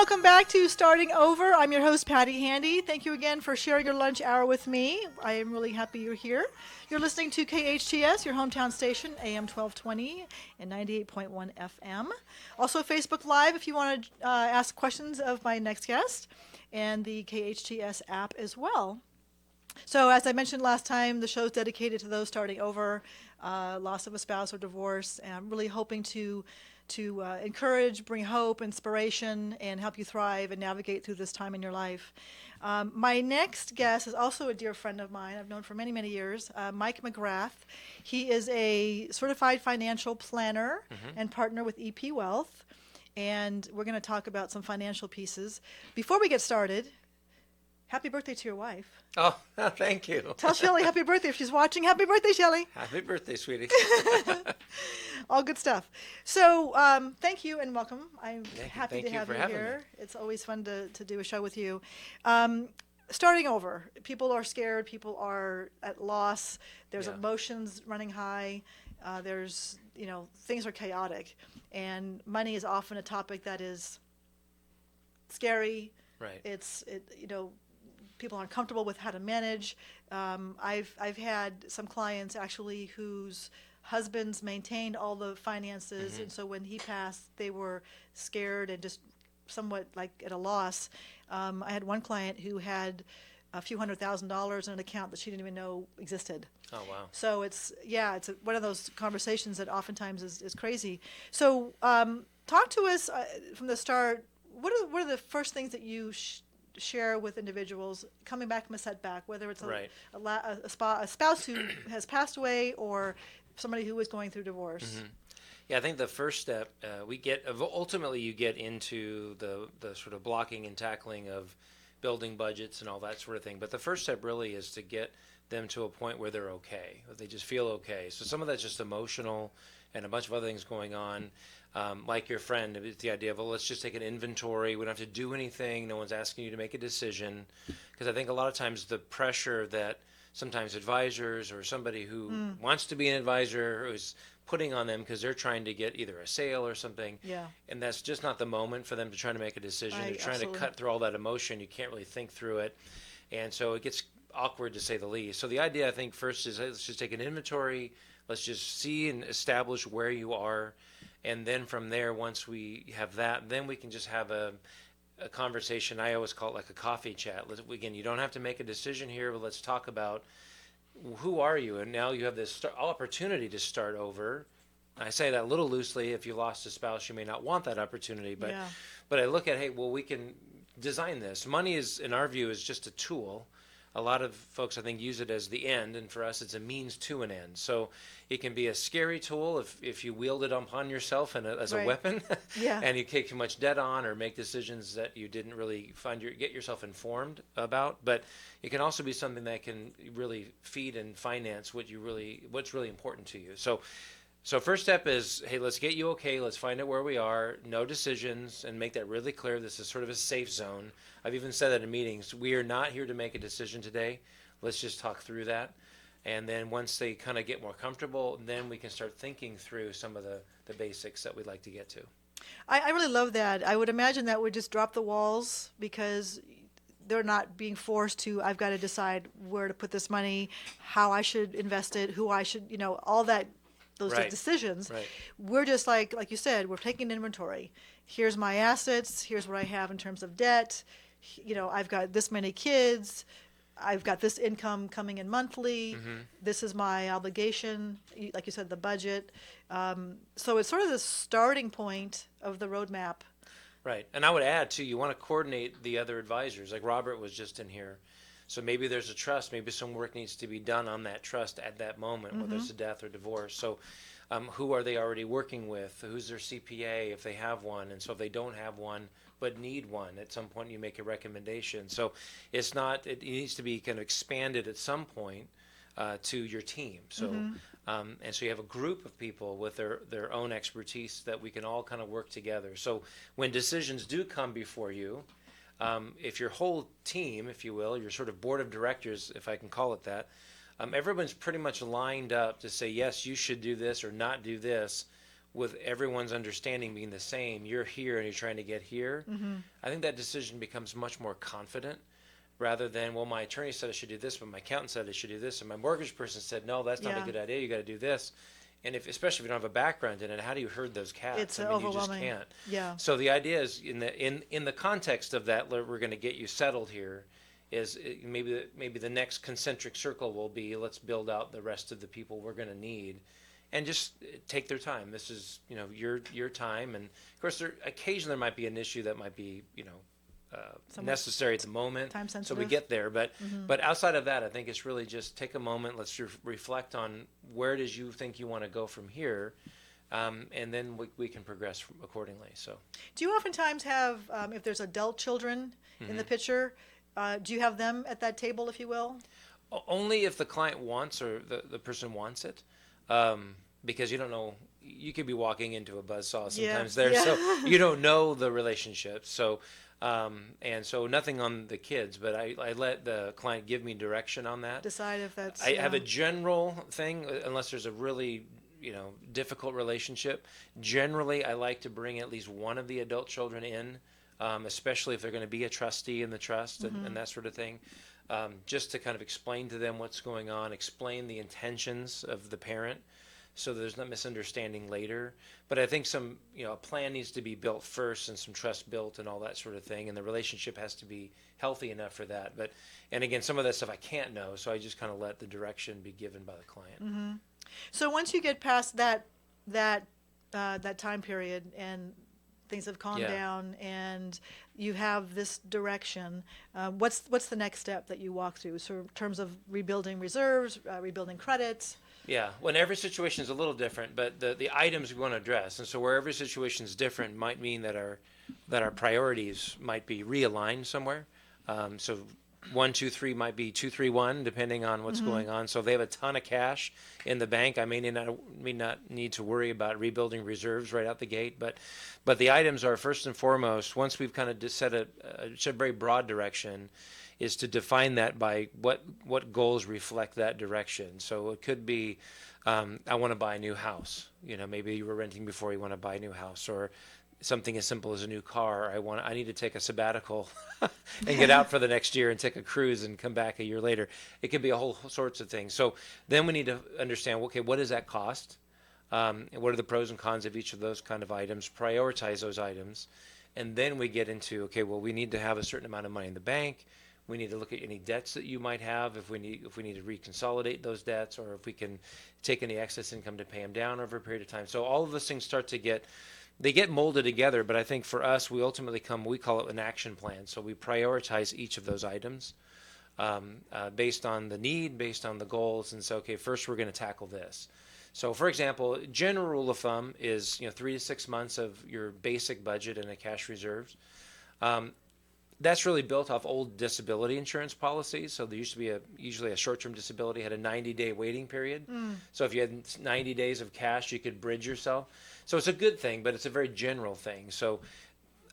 welcome back to Starting Over. I'm your host, Patti Handy. Thank you again for sharing your lunch hour with me. I am really happy you're here. You're listening to KHTS, your hometown station, AM 1220 and 98.1 FM. Also, Facebook Live if you want to ask questions of my next guest, and the KHTS app as well. So, as I mentioned last time, the show is dedicated to those starting over, loss of a spouse or divorce, and I'm really hoping to encourage, bring hope, inspiration, and help you thrive and navigate through this time in your life. My next guest is also a dear friend of mine I've known for many, many years, Mike McGrath. He is a certified financial planner and partner with EP Wealth, and we're going to talk about some financial pieces. Before we get started, happy birthday to your wife. Oh, thank you. Tell Shelly happy birthday if she's watching. Happy birthday, Shelly. Happy birthday, sweetie. All good stuff. So thank you and welcome. I'm happy to have you here. It's always fun to do a show with you. Starting over. People are scared. People are at loss. There's emotions running high. There's, things are chaotic. And money is often a topic that is scary. Right. People aren't comfortable with how to manage. I've had some clients actually whose husbands maintained all the finances, and so when he passed, they were scared and just somewhat like at a loss. I had one client who had a few $100,000 in an account that she didn't even know existed. Oh, wow. So it's one of those conversations that oftentimes is crazy. So talk to us from the start. What are the first things that you share with individuals coming back from a setback, whether it's a spouse who has passed away or somebody who is going through divorce? Yeah, I think the first step ultimately you get into the sort of blocking and tackling of building budgets and all that sort of thing. But the first step really is to get them to a point where they're okay, where they just feel okay. So some of that's just emotional and a bunch of other things going on. Like your friend, it's the idea of, let's just take an inventory. We don't have to do anything. No one's asking you to make a decision. Because I think a lot of times the pressure that sometimes advisors or somebody who wants to be an advisor is putting on them because they're trying to get either a sale or something. Yeah. And that's just not the moment for them to try to make a decision. Right, they're trying absolutely. to cut through all that emotion. You can't really think through it. And so it gets awkward to say the least. So the idea, I think, first is let's just take an inventory. Let's just see and establish where you are. And then from there, once we have that, then we can just have a conversation. I always call it like a coffee chat. Again, you don't have to make a decision here, but let's talk about who are you? And now you have this opportunity to start over. I say that a little loosely. If you lost a spouse, you may not want that opportunity. But I look at, hey, well, we can design this. Money is, in our view, is just a tool. A lot of folks, I think, use it as the end, and for us, it's a means to an end. So it can be a scary tool if you wield it upon yourself as a weapon, and you take too much debt on or make decisions that you didn't really get yourself informed about. But it can also be something that can really feed and finance what's really important to you. So first step is, hey, let's get you okay. Let's find out where we are. No decisions, and make that really clear. This is sort of a safe zone. I've even said that in meetings. We are not here to make a decision today. Let's just talk through that. And then once they kind of get more comfortable, then we can start thinking through some of the basics that we'd like to get to. I really love that. I would imagine that would just drop the walls because they're not being forced to, I've got to decide where to put this money, how I should invest it, who I should, all that. Those decisions. Right. We're just like you said, we're taking inventory. Here's my assets. Here's what I have in terms of debt. I've got this many kids. I've got this income coming in monthly. This is my obligation. Like you said, the budget. So it's sort of the starting point of the roadmap. Right. And I would add, too, you want to coordinate the other advisors. Like Robert was just in here. So maybe there's a trust, maybe some work needs to be done on that trust at that moment, whether it's a death or divorce. So who are they already working with? Who's their CPA if they have one? And so if they don't have one but need one, at some point you make a recommendation. So it needs to be kind of expanded at some point to your team. So and so you have a group of people with their own expertise that we can all kind of work together. So when decisions do come before you, if your whole team, if you will, your sort of board of directors, if I can call it that, everyone's pretty much lined up to say, yes, you should do this or not do this. with everyone's understanding being the same, you're here and you're trying to get here, I think that decision becomes much more confident rather than, well, my attorney said I should do this, but my accountant said I should do this, and my mortgage person said, no, that's not a good idea, you got to do this. And especially if you don't have a background in it, how do you herd those cats? It's overwhelming. You just can't. Yeah. So the idea is, in the context of that, we're going to get you settled here, is maybe the next concentric circle will be, let's build out the rest of the people we're going to need. And just take their time. This is, your time. And of course, occasionally there might be an issue that might be, necessary at the moment. Time so we sensitive. get there. But outside of that, I think it's really just take a moment. Let's reflect on where it is you think you want to go from here. And then we can progress accordingly. So, do you oftentimes have, if there's adult children in the picture, do you have them at that table, if you will? Only if the client wants or the person wants it. Because you don't know, you could be walking into a buzzsaw sometimes so you don't know the relationship. So, and so nothing on the kids, but I let the client give me direction on that. Decide if that's. I have a general thing, unless there's a really, difficult relationship. Generally, I like to bring at least one of the adult children in, especially if they're going to be a trustee in the trust and that sort of thing. Just to kind of explain to them what's going on, explain the intentions of the parent, so there's no misunderstanding later. But I think a plan needs to be built first and some trust built and all that sort of thing, and the relationship has to be healthy enough for that. And again, some of that stuff I can't know, so I just kind of let the direction be given by the client. So once you get past that time period and things have calmed down and you have this direction, what's the next step that you walk through? So in terms of rebuilding reserves, rebuilding credits? Yeah, well, every situation is a little different, but the items we want to address, and so where every situation is different might mean that our priorities might be realigned somewhere. So 1, 2, 3 might be 2, 3, 1, depending on what's going on. So if they have a ton of cash in the bank, I may not need to worry about rebuilding reserves right out the gate. But the items are first and foremost, once we've kind of set a very broad direction, is to define that by what goals reflect that direction. So it could be, I want to buy a new house. Maybe you were renting before, you want to buy a new house, or something as simple as a new car. I need to take a sabbatical and get out for the next year and take a cruise and come back a year later. It could be a whole sorts of things. So then we need to understand, okay, what does that cost? And what are the pros and cons of each of those kind of items? Prioritize those items. And then we get into, okay, well, we need to have a certain amount of money in the bank. We need to look at any debts that you might have, if we need to reconsolidate those debts, or if we can take any excess income to pay them down over a period of time. So all of those things start to get molded together, but I think for us, we ultimately we call it an action plan. So we prioritize each of those items based on the need, based on the goals, and so, okay, first we're going to tackle this. So, for example, general rule of thumb is 3 to 6 months of your basic budget in a cash reserves. That's really built off old disability insurance policies. So there used to be usually a short-term disability had a 90-day waiting period. So if you had 90 days of cash, you could bridge yourself. So it's a good thing, but it's a very general thing. So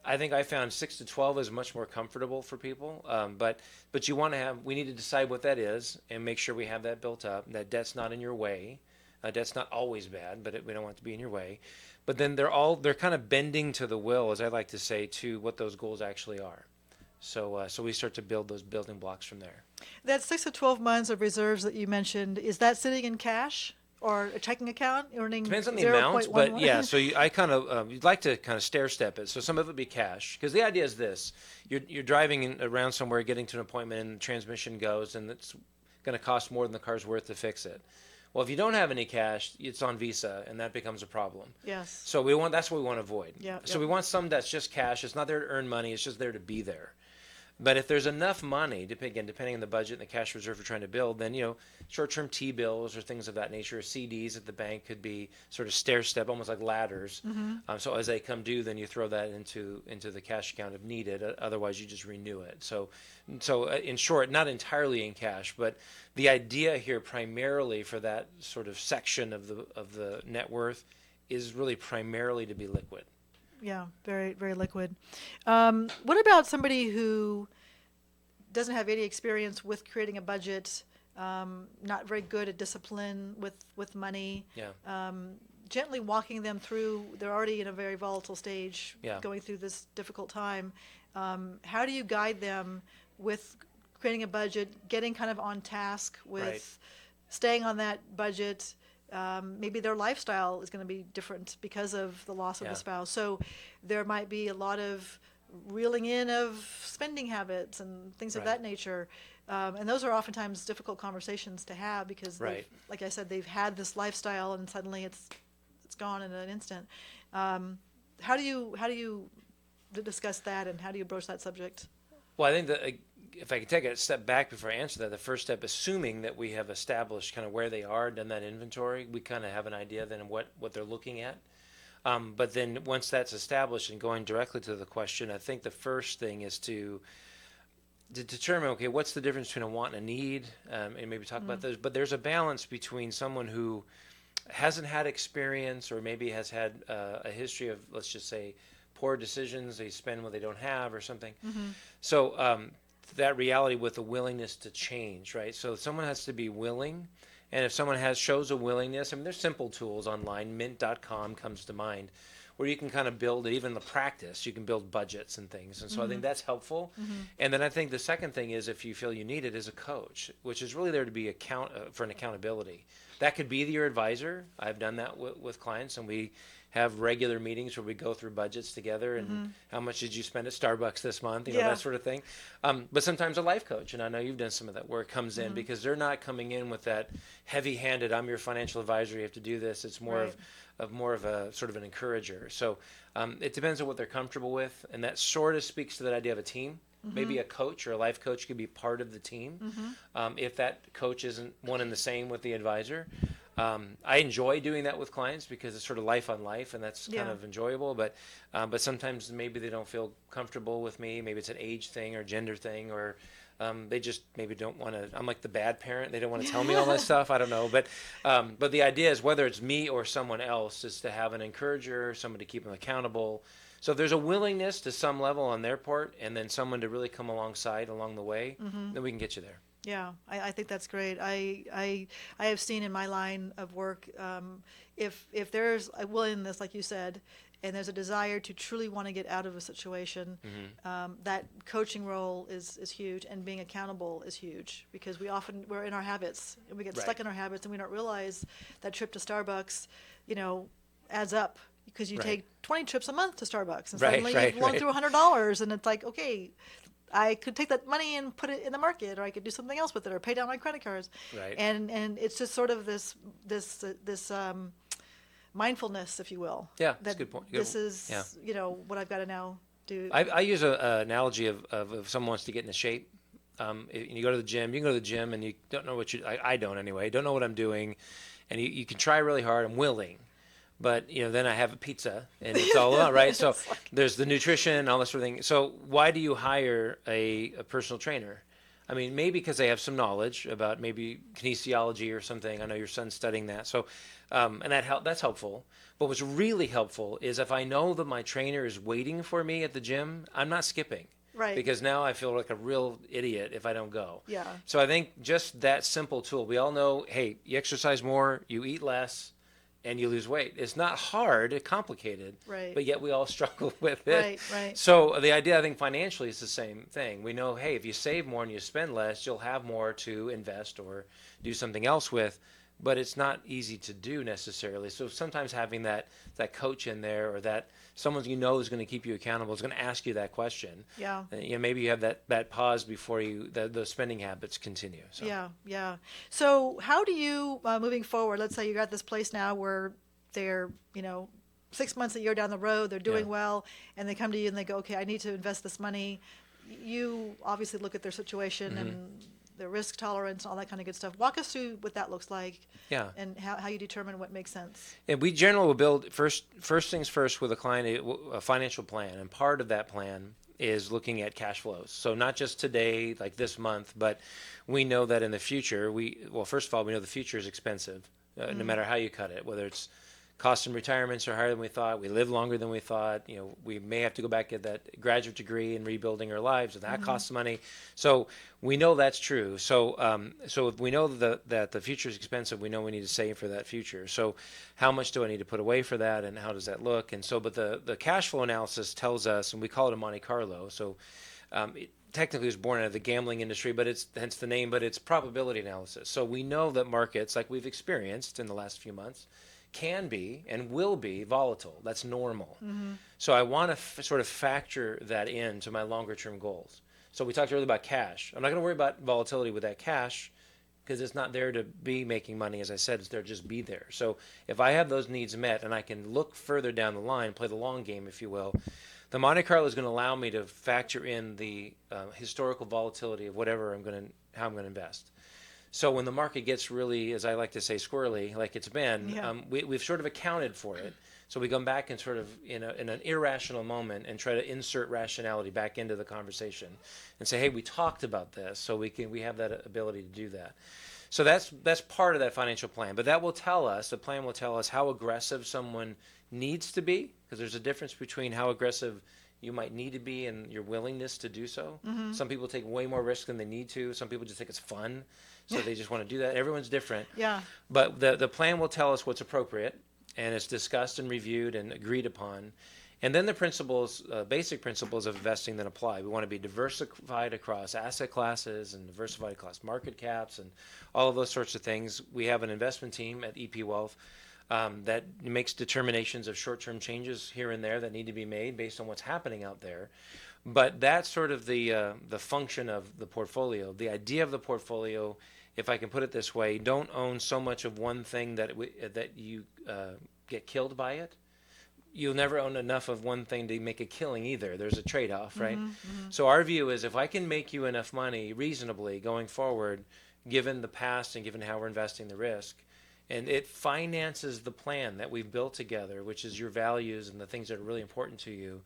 I think I found 6 to 12 is much more comfortable for people. But we need to decide what that is and make sure we have that built up. That debt's not in your way. Debt's not always bad, but we don't want it to be in your way. But then they're kind of bending to the will, as I like to say, to what those goals actually are. So we start to build those building blocks from there. That 6 to 12 months of reserves that you mentioned, is that sitting in cash or a checking account earning? Depends on the amount, but yeah. So I kind of you'd like to kind of stair step it. So some of it would be cash, because the idea is this: you're driving around somewhere, getting to an appointment, and the transmission goes, and it's going to cost more than the car's worth to fix it. Well, if you don't have any cash, it's on Visa, and that becomes a problem. Yes. So that's what we want to avoid. Yeah. So we want some that's just cash. It's not there to earn money. It's just there to be there. But if there's enough money, depending on the budget and the cash reserve we're trying to build, then short-term T-bills or things of that nature, or CDs at the bank could be sort of stair-step, almost like ladders. So as they come due, then you throw that into the cash account if needed. Otherwise, you just renew it. So in short, not entirely in cash, but the idea here primarily for that sort of section of the net worth is really primarily to be liquid. Yeah, very, very liquid. What about somebody who doesn't have any experience with creating a budget, not very good at discipline with money? Yeah. gently walking them through. They're already in a very volatile stage, Yeah. going through this difficult time. How do you guide them with creating a budget, getting kind of on task with Right. staying on that budget? Maybe their lifestyle is going to be different because of the loss of Yeah. the spouse. So there might be a lot of reeling in of spending habits and things of Right. that nature. And those are oftentimes difficult conversations to have because, Right. like I said, they've had this lifestyle and suddenly it's gone in an instant. How do you discuss that, and how do you broach that subject? Well, I think that if I could take a step back before I answer that, the first step, assuming that we have established kind of where they are, done that inventory, we kind of have an idea then of what they're looking at. But then once that's established and going directly to the question, I think the first thing is to determine, okay, what's the difference between a want and a need, and maybe talk about those. But there's a balance between someone who hasn't had experience or maybe has had a history of, let's just say, poor decisions. They spend what they don't have or something. So that reality with the willingness to change, right? So someone has to be willing. And if someone shows a willingness, I mean, there's simple tools online. Mint.com comes to mind, where you can kind of build it, even the practice. You can build budgets and things. And so I think that's helpful. And then I think the second thing is, if you feel you need it, is a coach, which is really there to be for an accountability. That could be your advisor. I've done that with clients, and we have regular meetings where we go through budgets together and how much did you spend at Starbucks this month, that sort of thing. But sometimes a life coach, and I know you've done some of that work, comes in because they're not coming in with that heavy-handed, I'm your financial advisor, you have to do this. It's more of a sort of an encourager. So it depends on what they're comfortable with, and that sort of speaks to that idea of a team. Maybe a coach or a life coach could be part of the team if that coach isn't one and the same with the advisor. I enjoy doing that with clients because it's sort of life on life, and that's kind of enjoyable. But sometimes maybe they don't feel comfortable with me. Maybe it's an age thing or gender thing, or they just maybe don't want to. I'm like the bad parent. They don't want to tell me all that stuff. I don't know. But the idea is, whether it's me or someone else, is to have an encourager, someone to keep them accountable. So if there's a willingness to some level on their part, and then someone to really come alongside along the way, then we can get you there. Yeah, I think that's great. I have seen in my line of work, if there's a willingness, like you said, and there's a desire to truly want to get out of a situation, that coaching role is huge, and being accountable is huge, because we're in our habits, and we get stuck in our habits, and we don't realize that trip to Starbucks, adds up. Because you take 20 trips a month to Starbucks, and suddenly you've blown through $100, and it's like, okay, I could take that money and put it in the market, or I could do something else with it, or pay down my credit cards. Right. And it's just sort of this mindfulness, if you will. Yeah, that's a good point. This is what I've got to now do. I use an analogy of if someone wants to get into shape. You go to the gym. You can go to the gym and you don't know what I don't anyway. Don't know what I'm doing, and you can try really hard. I'm willing. But then I have a pizza, and it's all about, right? So there's the nutrition, all this sort of thing. So why do you hire a personal trainer? I mean, maybe because they have some knowledge about maybe kinesiology or something. I know your son's studying that. So, and that's helpful. But what's really helpful is if I know that my trainer is waiting for me at the gym, I'm not skipping. Right. Because now I feel like a real idiot if I don't go. Yeah. So I think just that simple tool. We all know, hey, you exercise more, you eat less, and you lose weight. It's not hard, it's complicated, right, but yet we all struggle with it. Right. So the idea, I think, financially is the same thing. We know, hey, if you save more and you spend less, you'll have more to invest or do something else with, but it's not easy to do necessarily. So sometimes having that coach in there, or that someone is going to keep you accountable, is going to ask you that question. Yeah. Maybe you have that pause before those spending habits continue. So. Yeah. So how do you, moving forward, let's say you're at this place now where they're, 6 months, a year down the road, they're doing well, and they come to you and they go, okay, I need to invest this money. You obviously look at their situation and their risk tolerance, all that kind of good stuff. Walk us through what that looks like, and how you determine what makes sense. And we generally will build first things first with a client a financial plan, and part of that plan is looking at cash flows. So not just today, like this month, but we know that in the future, first of all, we know the future is expensive, no matter how you cut it, whether it's costs in retirements are higher than we thought. We live longer than we thought. We may have to go back, get that graduate degree and rebuilding our lives, and that costs money. So we know that's true. So if we know that the future is expensive, we know we need to save for that future. So how much do I need to put away for that, and how does that look? And so, but the cash flow analysis tells us, and we call it a Monte Carlo. So it technically was born out of the gambling industry, but it's hence the name, but it's probability analysis. So we know that markets, like we've experienced in the last few months, can be and will be volatile. That's normal. So I want to sort of factor that into my longer term goals. So we talked earlier about cash. I'm not going to worry about volatility with that cash because it's not there to be making money. As I said, it's there to just be there. So if I have those needs met and I can look further down the line, play the long game, if you will, the Monte Carlo is going to allow me to factor in the historical volatility of how I'm going to invest. So when the market gets really, as I like to say, squirrely, like it's been, we've sort of accounted for it. So we come back and sort of in an irrational moment and try to insert rationality back into the conversation and say, hey, we talked about this, so we have that ability to do that. So that's part of that financial plan. But the plan will tell us how aggressive someone needs to be, because there's a difference between how aggressive you might need to be and your willingness to do so. Some people take way more risk than they need to. Some people just think it's fun, so they just want to do that. Everyone's different. Yeah. But the plan will tell us what's appropriate, and it's discussed and reviewed and agreed upon. And then the principles, basic principles of investing that apply. We want to be diversified across asset classes and diversified across market caps and all of those sorts of things. We have an investment team at EP Wealth that makes determinations of short-term changes here and there that need to be made based on what's happening out there. But that's sort of the function of the portfolio. The idea of the portfolio, if I can put it this way, don't own so much of one thing that you get killed by it. You'll never own enough of one thing to make a killing either. There's a trade-off, right? So our view is if I can make you enough money reasonably going forward, given the past and given how we're investing the risk, and it finances the plan that we've built together, which is your values and the things that are really important to you,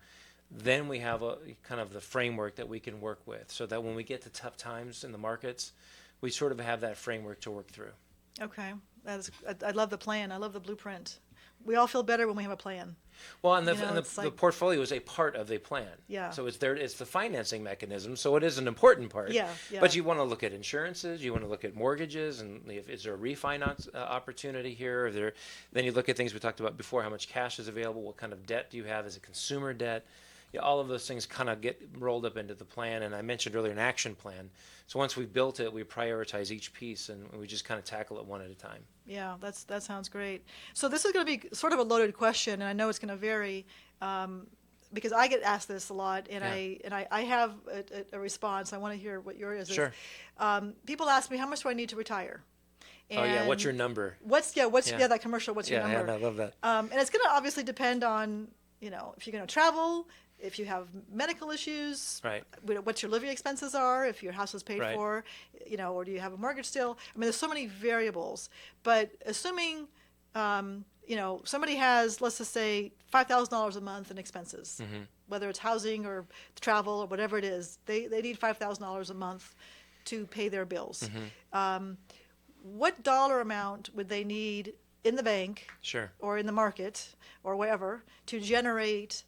then we have a kind of the framework that we can work with so that when we get to tough times in the markets, we sort of have that framework to work through. Okay. I love the plan. I love the blueprint. We all feel better when we have a plan. Well, and the portfolio is a part of the plan. Yeah. So it's the financing mechanism. So it is an important part. Yeah. But you want to look at insurances. You want to look at mortgages, and is there a refinance opportunity here? Then you look at things we talked about before: how much cash is available, what kind of debt do you have? Is it consumer debt? Yeah, all of those things kind of get rolled up into the plan. And I mentioned earlier an action plan. So once we've built it, we prioritize each piece, and we just kind of tackle it one at a time. Yeah, that sounds great. So this is going to be sort of a loaded question, and I know it's going to vary because I get asked this a lot, and I have a response. I want to hear what yours is. Sure. People ask me, how much do I need to retire? And what's your number? What's that commercial? What's your number? Yeah, I love that. And it's going to obviously depend on if you're going to travel, if you have medical issues, right? What your living expenses are, if your house is paid right. for, or do you have a mortgage still? I mean, there's so many variables. But assuming, somebody has, let's just say, $5,000 a month in expenses, whether it's housing or travel or whatever it is, they need $5,000 a month to pay their bills. What dollar amount would they need in the bank, sure, or in the market, or wherever, to generate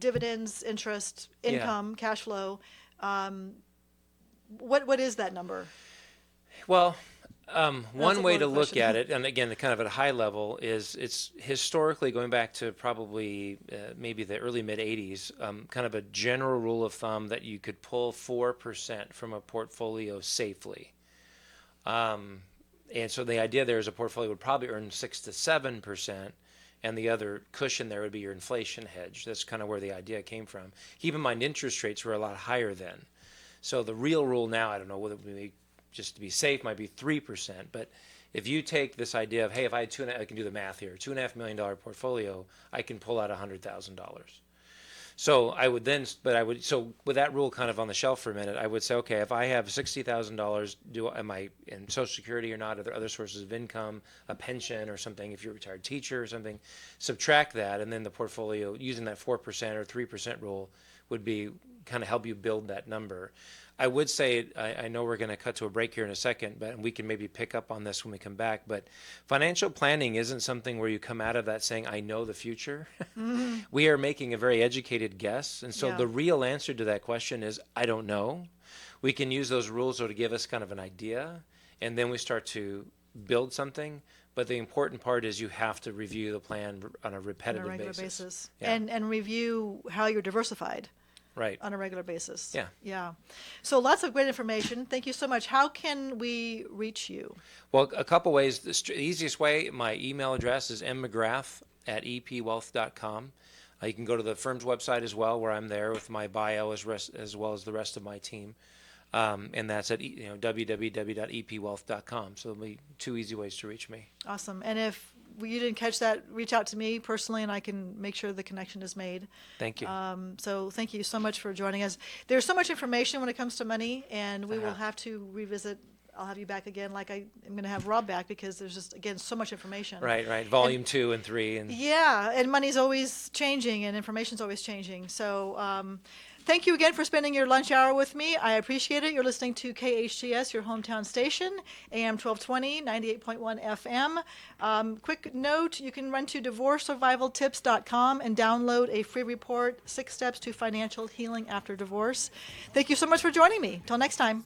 dividends, interest, income, cash flow? What is that number? Well, one way to look at it, and again, kind of at a high level, is it's historically going back to probably maybe the early mid-'80s, kind of a general rule of thumb that you could pull 4% from a portfolio safely. And so the idea there is a portfolio would probably earn 6 to 7%, and the other cushion there would be your inflation hedge. That's kind of where the idea came from. Keep in mind, interest rates were a lot higher then. So the real rule now, I don't know whether it would be, just to be safe, might be 3%. But if you take this idea of, hey, if I had I can do the math here, $2.5 million portfolio, I can pull out $100,000. So so with that rule kind of on the shelf for a minute, I would say, okay, if I have $60,000, am I in Social Security or not? Are there other sources of income, a pension or something? If you're a retired teacher or something, subtract that, and then the portfolio using that 4% or 3% rule would be kind of help you build that number. I would say, I know we're going to cut to a break here in a second, but we can maybe pick up on this when we come back. But financial planning isn't something where you come out of that saying, I know the future. We are making a very educated guess. And so the real answer to that question is, I don't know. We can use those rules to give us kind of an idea, and then we start to build something. But the important part is you have to review the plan on a repetitive on a regular basis. basis. Yeah. And review how you're diversified. Right. On a regular basis. Yeah. Yeah. So lots of great information. Thank you so much. How can we reach you? Well, a couple ways. The easiest way, my email address is mmcgrath@epwealth.com. You can go to the firm's website as well, where I'm there with my bio as well as the rest of my team. And that's at www.epwealth.com. So there'll be two easy ways to reach me. Awesome. And if you didn't catch that, reach out to me personally, and I can make sure the connection is made. Thank you. So thank you so much for joining us. There's so much information when it comes to money, and we will have to revisit. I'll have you back again, like I'm going to have Rob back, because there's just, again, so much information. Right. Volume 2 and 3. Yeah, and money's always changing, and information's always changing. So thank you again for spending your lunch hour with me. I appreciate it. You're listening to KHTS, your hometown station, AM 1220, 98.1 FM. Quick note, you can run to divorcesurvivaltips.com and download a free report, 6 Steps to Financial Healing After Divorce. Thank you so much for joining me. Till next time.